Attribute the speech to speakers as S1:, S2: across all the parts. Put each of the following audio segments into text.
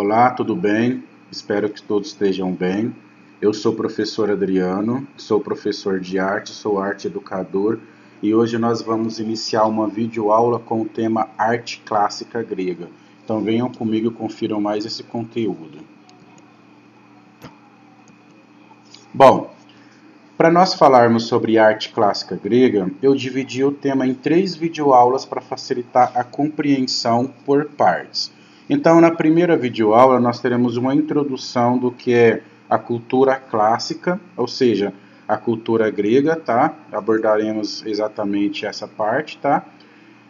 S1: Olá, tudo bem? Espero que todos estejam bem. Eu sou o professor Adriano, sou professor de arte, sou arte educador e hoje nós vamos iniciar uma videoaula com o tema Arte Clássica Grega. Então venham comigo e confiram mais esse conteúdo. Bom, para nós falarmos sobre arte clássica grega, eu dividi o tema em 3 videoaulas para facilitar a compreensão por partes. Então, na primeira videoaula, nós teremos uma introdução do que é a cultura clássica, ou seja, a cultura grega, tá? Abordaremos exatamente essa parte, tá?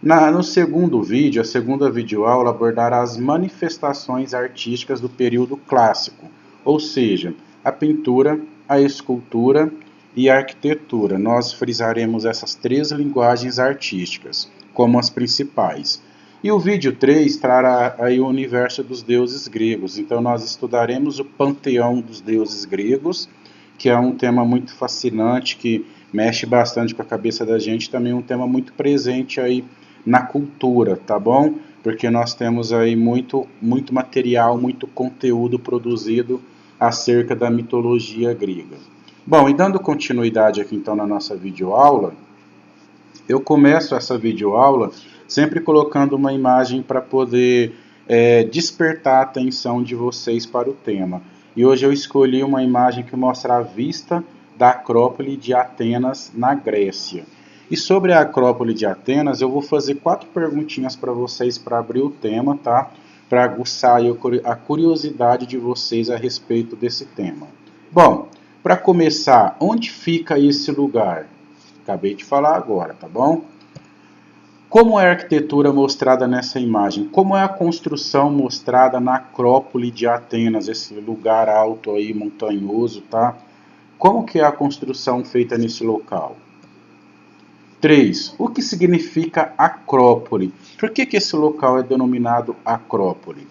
S1: No segundo vídeo, a segunda videoaula abordará as manifestações artísticas do período clássico, ou seja, a pintura, a escultura e a arquitetura. Nós frisaremos essas 3 linguagens artísticas como as principais. E o vídeo 3 trará aí o universo dos deuses gregos. Então nós estudaremos o panteão dos deuses gregos, que é um tema muito fascinante, que mexe bastante com a cabeça da gente, também um tema muito presente aí na cultura, tá bom? Porque nós temos aí muito material, muito conteúdo produzido acerca da mitologia grega. Bom, e dando continuidade aqui então na nossa videoaula, eu começo essa videoaula sempre colocando uma imagem para poder despertar a atenção de vocês para o tema. E hoje eu escolhi uma imagem que mostra a vista da Acrópole de Atenas, na Grécia. E sobre a Acrópole de Atenas, eu vou fazer 4 perguntinhas para vocês para abrir o tema, tá? Para aguçar a curiosidade de vocês a respeito desse tema. Bom, para começar, onde fica esse lugar? Acabei de falar agora, tá bom? Como é a arquitetura mostrada nessa imagem? Como é a construção mostrada na Acrópole de Atenas, esse lugar alto aí, montanhoso, tá? Como que é a construção feita nesse local? 3. O que significa Acrópole? Por que esse local é denominado Acrópole?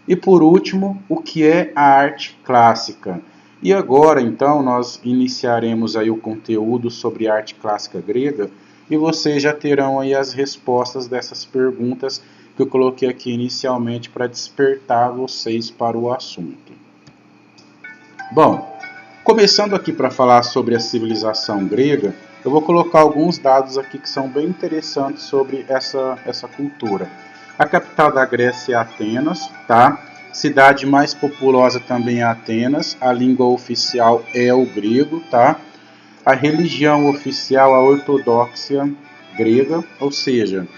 S1: E por último, o que é a arte clássica? E agora, então, nós iniciaremos aí o conteúdo sobre arte clássica grega e vocês já terão aí as respostas dessas perguntas que eu coloquei aqui inicialmente para despertar vocês para o assunto. Bom, começando aqui para falar sobre a civilização grega, eu vou colocar alguns dados aqui que são bem interessantes sobre essa cultura. A capital da Grécia é Atenas, tá? Cidade mais populosa também é Atenas. A língua oficial é o grego, tá? A religião oficial é a ortodoxia grega, ou seja,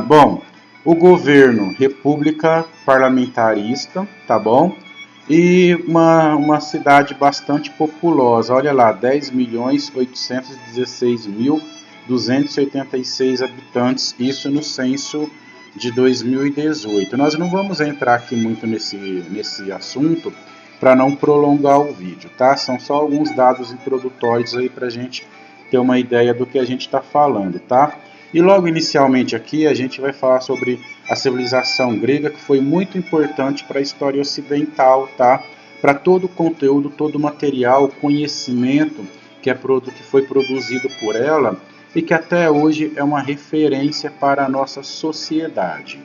S1: bom, o governo, república parlamentarista, tá bom? E uma cidade bastante populosa, olha lá, 10.816.286 habitantes, isso no censo de 2018. Nós não vamos entrar aqui muito nesse assunto para não prolongar o vídeo, tá? São só alguns dados introdutórios aí para a gente ter uma ideia do que a gente está falando, tá? E logo inicialmente aqui a gente vai falar sobre a civilização grega, que foi muito importante para a história ocidental, tá? Para todo o conteúdo, todo o material, conhecimento que foi produzido por ela e que até hoje é uma referência para a nossa sociedade.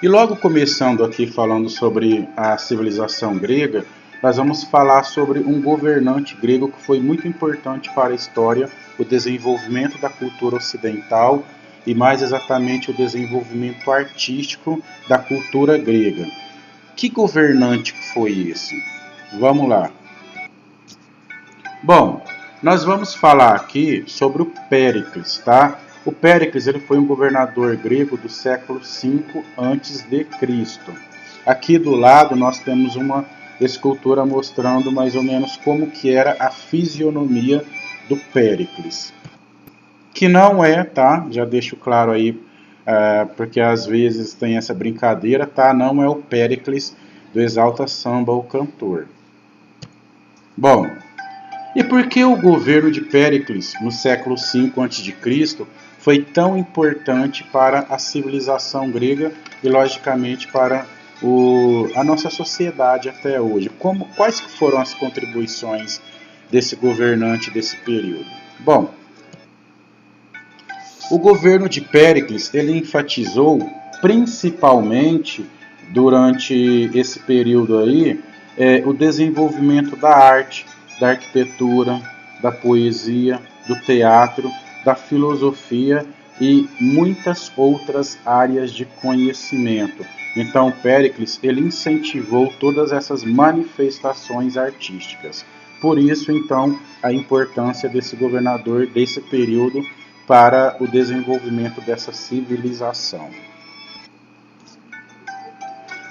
S1: E logo começando aqui falando sobre a civilização grega, nós vamos falar sobre um governante grego que foi muito importante para a história, o desenvolvimento da cultura ocidental e mais exatamente o desenvolvimento artístico da cultura grega. Que governante foi esse? Vamos lá. Bom, nós vamos falar aqui sobre o Péricles, tá? O Péricles ele foi um governador grego do século V a.C. Aqui do lado nós temos uma escultura mostrando mais ou menos como que era a fisionomia do Péricles. Que não é, tá? Já deixo claro aí, porque às vezes tem essa brincadeira, tá? Não é o Péricles do Exalta Samba, o cantor. Bom, e por que o governo de Péricles, no século V a.C., foi tão importante para a civilização grega e, logicamente, para a nossa sociedade até hoje? Quais foram as contribuições desse governante desse período? Bom, O governo de Péricles ele enfatizou principalmente durante esse período aí o desenvolvimento da arte, da arquitetura, da poesia, do teatro, da filosofia e muitas outras áreas de conhecimento. Então, Péricles ele incentivou todas essas manifestações artísticas. Por isso, então, a importância desse governador desse período para o desenvolvimento dessa civilização.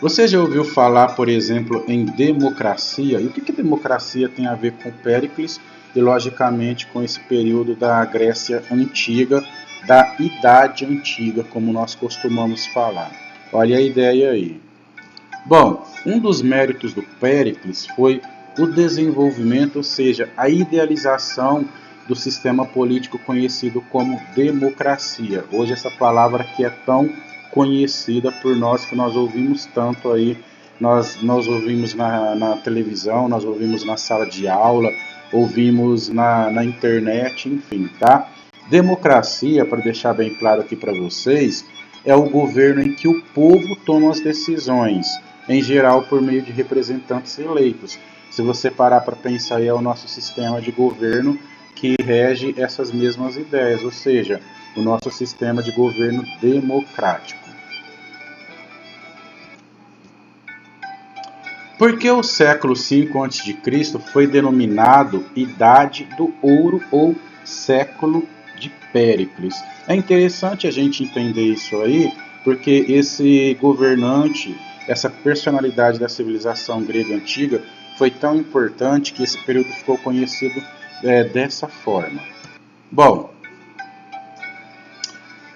S1: Você já ouviu falar, por exemplo, em democracia? E o que democracia tem a ver com Péricles e, logicamente, com esse período da Grécia Antiga, da Idade Antiga, como nós costumamos falar? Olha a ideia aí. Bom, um dos méritos do Péricles foi o desenvolvimento, ou seja, a idealização do sistema político conhecido como democracia. Hoje essa palavra que é tão conhecida por nós, que nós ouvimos tanto aí, nós ouvimos na televisão, nós ouvimos na sala de aula, ouvimos na internet, enfim, tá? Democracia, para deixar bem claro aqui para vocês, é o governo em que o povo toma as decisões, em geral por meio de representantes eleitos. Se você parar para pensar, é o nosso sistema de governo que rege essas mesmas ideias, ou seja, o nosso sistema de governo democrático. Por que o século V a.C. foi denominado Idade do Ouro ou século de Péricles? É interessante a gente entender isso aí, porque esse governante, essa personalidade da civilização grega antiga, foi tão importante que esse período ficou conhecido dessa forma. Bom,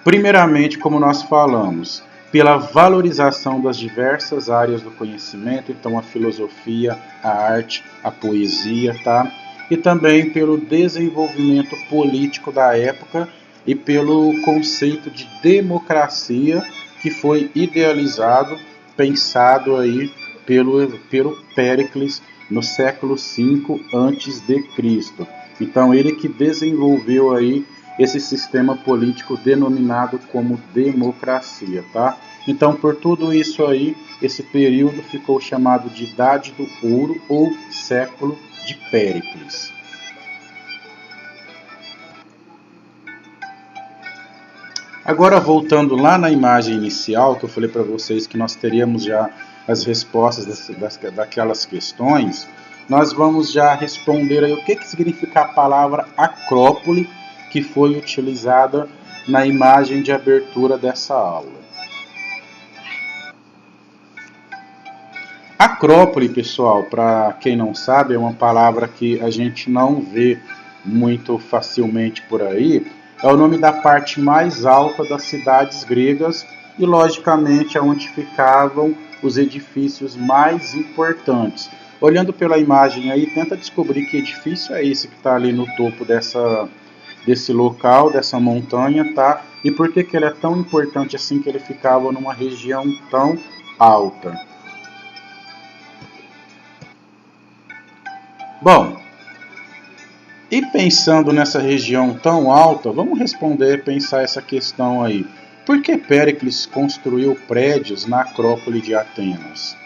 S1: primeiramente, como nós falamos, pela valorização das diversas áreas do conhecimento, então a filosofia, a arte, a poesia, tá? E também pelo desenvolvimento político da época e pelo conceito de democracia que foi idealizado, pensado aí pelo Péricles no século V a.C. Então ele que desenvolveu aí esse sistema político denominado como democracia, tá? Então, por tudo isso aí, esse período ficou chamado de Idade do Ouro ou século de Péricles. Agora, voltando lá na imagem inicial, que eu falei para vocês que nós teríamos já as respostas daquelas questões, nós vamos já responder aí o que significa a palavra Acrópole, que foi utilizada na imagem de abertura dessa aula. Acrópole, pessoal, para quem não sabe, é uma palavra que a gente não vê muito facilmente por aí. É o nome da parte mais alta das cidades gregas e, logicamente, é onde ficavam os edifícios mais importantes. Olhando pela imagem aí, tenta descobrir que edifício é esse que está ali no topo desse local, dessa montanha, tá? E por que ele é tão importante assim que ele ficava numa região tão alta? Bom, e pensando nessa região tão alta, vamos pensar essa questão aí. Por que Péricles construiu prédios na Acrópole de Atenas?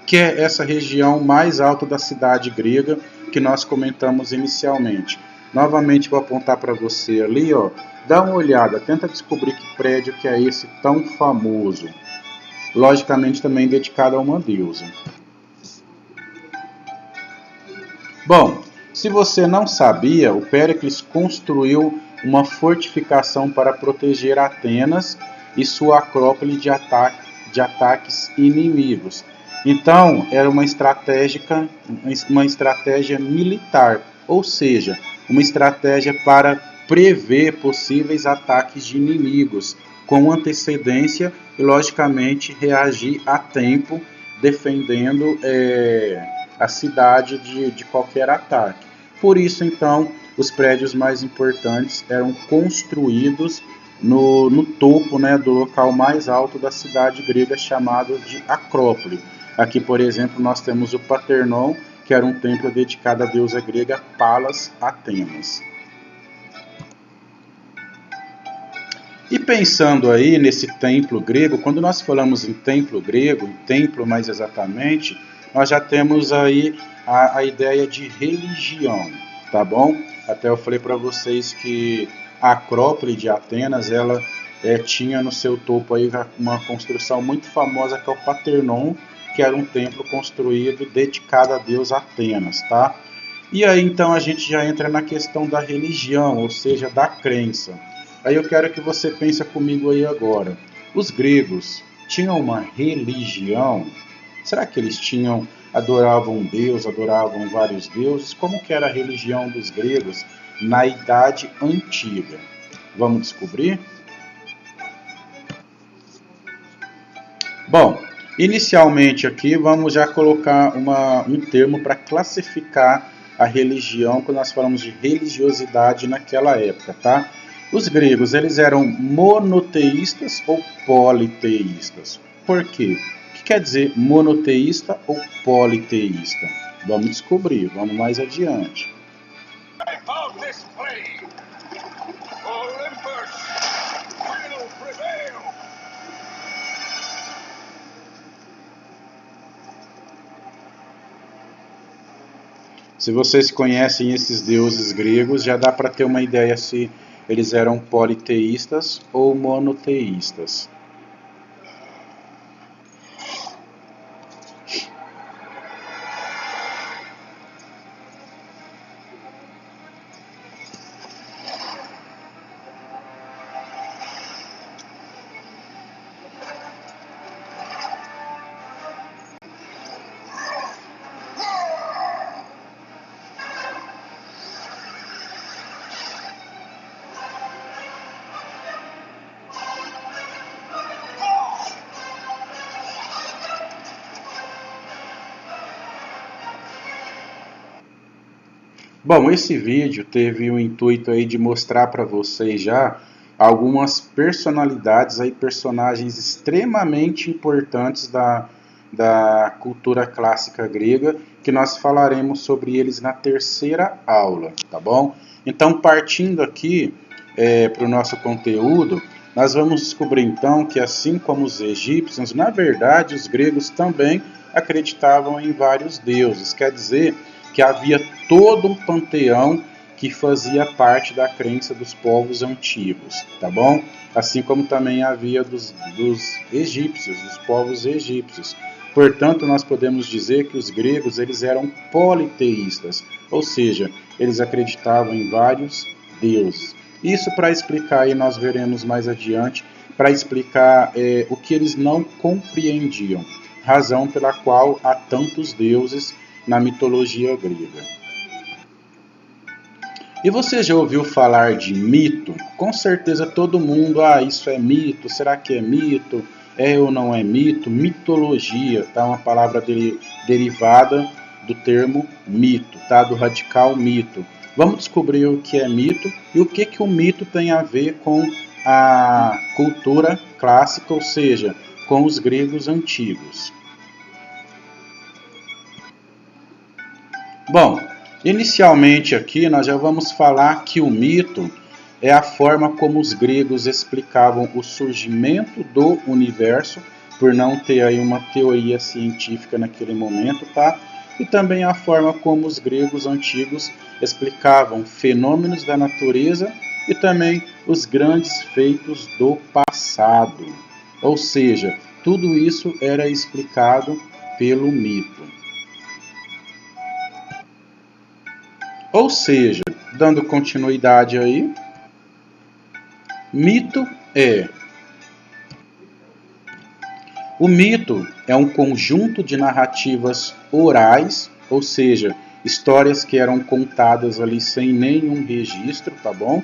S1: Que é essa região mais alta da cidade grega que nós comentamos inicialmente. Novamente vou apontar para você ali, ó. Dá uma olhada, tenta descobrir que prédio que é esse tão famoso. Logicamente também dedicado a uma deusa. Bom, se você não sabia, o Péricles construiu uma fortificação para proteger Atenas e sua acrópole de ataques inimigos. Então, era uma estratégia militar, ou seja, uma estratégia para prever possíveis ataques de inimigos com antecedência e, logicamente, reagir a tempo, defendendo a cidade de qualquer ataque. Por isso, então, os prédios mais importantes eram construídos no topo, né, do local mais alto da cidade grega, chamado de Acrópole. Aqui, por exemplo, nós temos o Paternon, que era um templo dedicado à deusa grega Palas Atenas. E pensando aí nesse templo grego, quando nós falamos em templo grego, em templo mais exatamente, nós já temos aí a ideia de religião, tá bom? Até eu falei para vocês que a Acrópole de Atenas, ela tinha no seu topo aí uma construção muito famosa que é o Parthenon, que era um templo construído dedicado a Deus Atenas, tá? E aí então a gente já entra na questão da religião, ou seja, da crença. Aí eu quero que você pense comigo aí agora. Os gregos tinham uma religião? Será que eles adoravam um Deus, adoravam vários deuses? Como que era a religião dos gregos na Idade Antiga? Vamos descobrir? Bom, inicialmente aqui vamos já colocar um termo para classificar a religião quando nós falamos de religiosidade naquela época, tá? Os gregos, eles eram monoteístas ou politeístas? Por quê? O que quer dizer monoteísta ou politeísta? Vamos descobrir, vamos mais adiante. Se vocês conhecem esses deuses gregos, já dá para ter uma ideia se eles eram politeístas ou monoteístas. Bom, esse vídeo teve o intuito aí de mostrar para vocês já algumas personalidades aí, personagens extremamente importantes da cultura clássica grega, que nós falaremos sobre eles na terceira aula, tá bom? Então, partindo aqui para o nosso conteúdo, nós vamos descobrir então que assim como os egípcios, na verdade os gregos também acreditavam em vários deuses, quer dizer que havia todo um panteão que fazia parte da crença dos povos antigos, tá bom? Assim como também havia dos egípcios, dos povos egípcios. Portanto, nós podemos dizer que os gregos eles eram politeístas, ou seja, eles acreditavam em vários deuses. Isso para explicar, e nós veremos mais adiante, para explicar o que eles não compreendiam, razão pela qual há tantos deuses na mitologia grega. E você já ouviu falar de mito? Com certeza todo mundo, isso é mito, será que é mito? É ou não é mito? Mitologia, tá? Uma palavra derivada do termo mito, tá? Do radical mito. Vamos descobrir o que é mito e o que o mito tem a ver com a cultura clássica, ou seja, com os gregos antigos. Bom, inicialmente aqui nós já vamos falar que o mito é a forma como os gregos explicavam o surgimento do universo, por não ter aí uma teoria científica naquele momento, tá? E também a forma como os gregos antigos explicavam fenômenos da natureza e também os grandes feitos do passado. Ou seja, tudo isso era explicado pelo mito. Ou seja, dando continuidade aí, o mito é um conjunto de narrativas orais, ou seja, histórias que eram contadas ali sem nenhum registro, tá bom?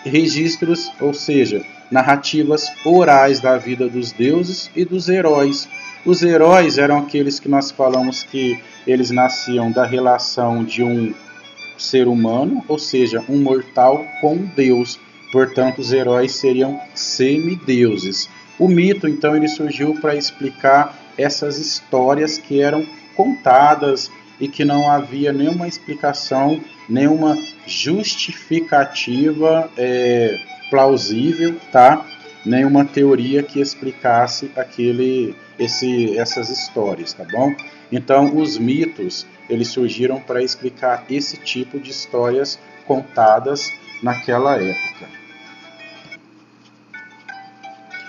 S1: Registros, ou seja, narrativas orais da vida dos deuses e dos heróis. Os heróis eram aqueles que nós falamos que eles nasciam da relação de um ser humano, ou seja, um mortal com Deus. Portanto, os heróis seriam semideuses. O mito, então, ele surgiu para explicar essas histórias que eram contadas e que não havia nenhuma explicação, nenhuma justificativa plausível, tá? Nenhuma teoria que explicasse essas histórias, tá bom? Então, os mitos, eles surgiram para explicar esse tipo de histórias contadas naquela época.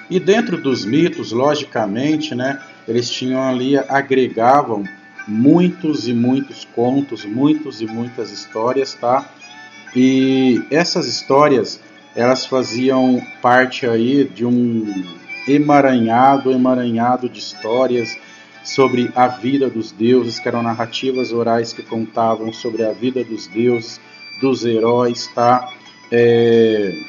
S1: E dentro dos mitos, logicamente, né, eles tinham ali, agregavam muitos e muitos contos, muitos e muitas histórias, tá? E essas histórias, elas faziam parte aí de um emaranhado de histórias sobre a vida dos deuses, que eram narrativas orais que contavam sobre a vida dos deuses, dos heróis, tá?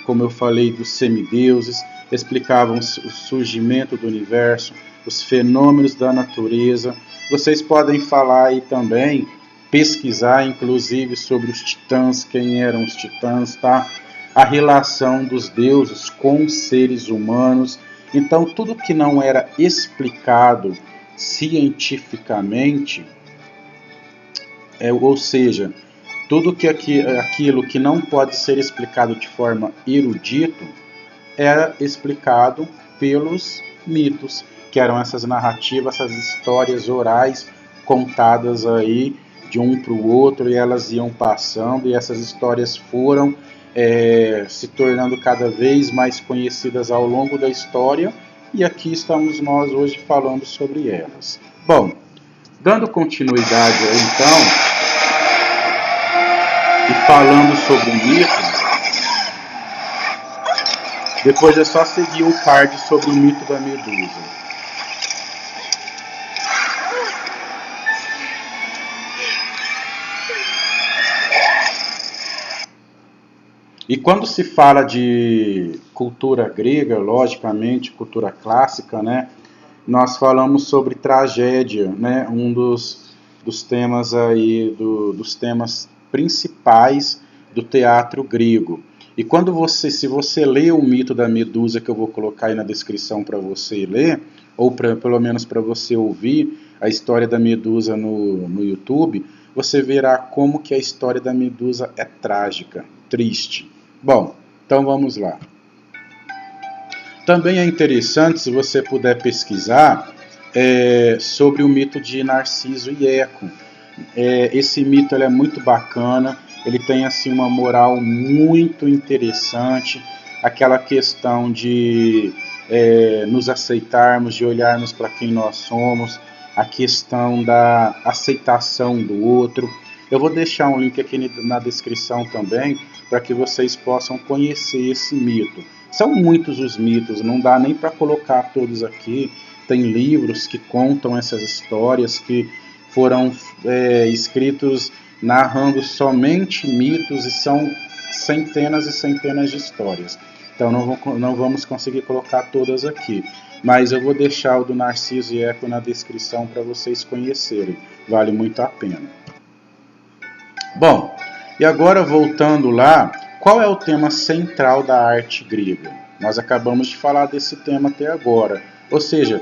S1: Como eu falei, dos semideuses, explicavam o surgimento do universo, os fenômenos da natureza. Vocês podem falar aí também, pesquisar inclusive sobre os titãs, quem eram os titãs, tá? A relação dos deuses com os seres humanos. Então, tudo que não era explicado cientificamente, ou seja, tudo aquilo que não pode ser explicado de forma erudita, era explicado pelos mitos, que eram essas narrativas, essas histórias orais contadas aí de um para o outro, e elas iam passando, e essas histórias foram se tornando cada vez mais conhecidas ao longo da história, e aqui estamos nós hoje falando sobre elas. Bom, dando continuidade aí então, e falando sobre o mito, depois é só seguir o card sobre o mito da Medusa. E quando se fala de cultura grega, logicamente, cultura clássica, né, nós falamos sobre tragédia, né, um dos temas aí, dos temas principais do teatro grego. E quando se você lê o mito da Medusa, que eu vou colocar aí na descrição para você ler, ou pelo menos para você ouvir a história da Medusa no YouTube, você verá como que a história da Medusa é trágica, triste. Bom, então vamos lá. Também é interessante, se você puder pesquisar, sobre o mito de Narciso e Eco. Esse mito ele é muito bacana, ele tem assim uma moral muito interessante, aquela questão de nos aceitarmos, de olharmos para quem nós somos, a questão da aceitação do outro. Eu vou deixar um link aqui na descrição também, para que vocês possam conhecer esse mito. São muitos os mitos, não dá nem para colocar todos aqui. Tem livros que contam essas histórias, que foram escritos narrando somente mitos, e são centenas e centenas de histórias. Então não vamos conseguir colocar todas aqui, mas eu vou deixar o do Narciso e Eco na descrição para vocês conhecerem, vale muito a pena. Bom, e agora voltando lá, qual é o tema central da arte grega? Nós acabamos de falar desse tema até agora, ou seja,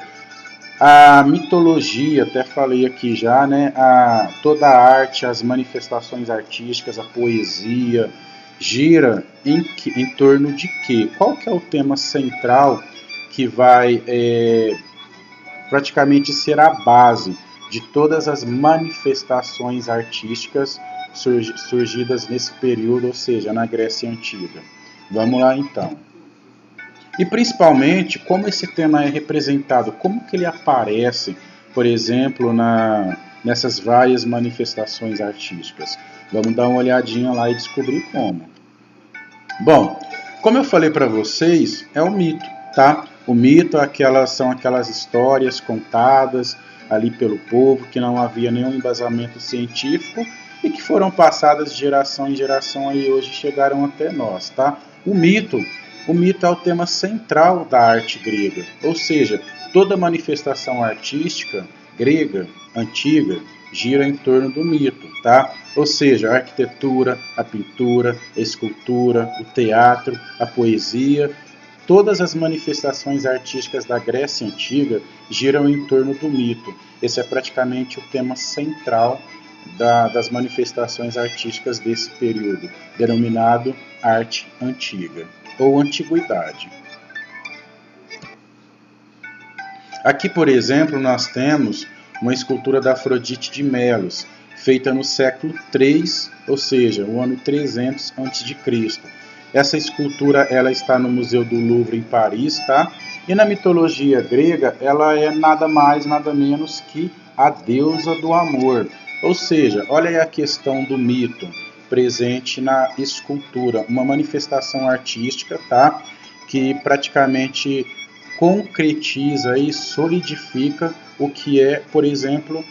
S1: a mitologia, até falei aqui já, né? Toda a arte, as manifestações artísticas, a poesia, gira em torno de quê? Qual que é o tema central que vai praticamente ser a base de todas as manifestações artísticas surgidas nesse período, ou seja, na Grécia Antiga? Vamos lá então. E principalmente, como esse tema é representado, como que ele aparece, por exemplo, nessas várias manifestações artísticas. Vamos dar uma olhadinha lá e descobrir como. Bom, como eu falei para vocês, é o mito, tá? O mito são aquelas histórias contadas ali pelo povo, que não havia nenhum embasamento científico e que foram passadas de geração em geração e hoje chegaram até nós, tá? O mito é o tema central da arte grega, ou seja, toda manifestação artística grega, antiga, gira em torno do mito, tá? Ou seja, a arquitetura, a pintura, a escultura, o teatro, a poesia, todas as manifestações artísticas da Grécia Antiga giram em torno do mito. Esse é praticamente o tema central das manifestações artísticas desse período, denominado arte antiga. ou antiguidade. Aqui, por exemplo, nós temos uma escultura da Afrodite de Melos, feita no século III, ou seja, o ano 300 a.C. Essa escultura ela está no Museu do Louvre, em Paris, tá? E na mitologia grega, ela é nada mais, nada menos que a deusa do amor. Ou seja, olha aí a questão do mito presente na escultura, uma manifestação artística, tá? Que praticamente concretiza e solidifica o que é, por exemplo,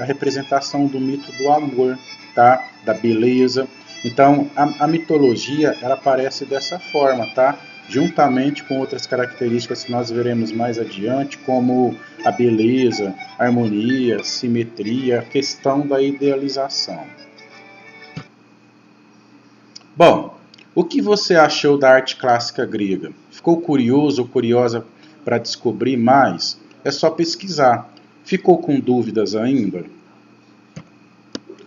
S1: a representação do mito do amor, tá? Da beleza. Então, a mitologia ela aparece dessa forma, tá? Juntamente com outras características que nós veremos mais adiante, como a beleza, a harmonia, simetria, a questão da idealização. Bom, o que você achou da arte clássica grega? Ficou curioso ou curiosa para descobrir mais? É só pesquisar. Ficou com dúvidas ainda?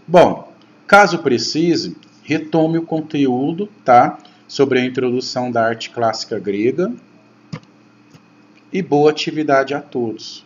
S1: Bom, caso precise, retome o conteúdo, tá? Sobre a introdução da arte clássica grega. E boa atividade a todos.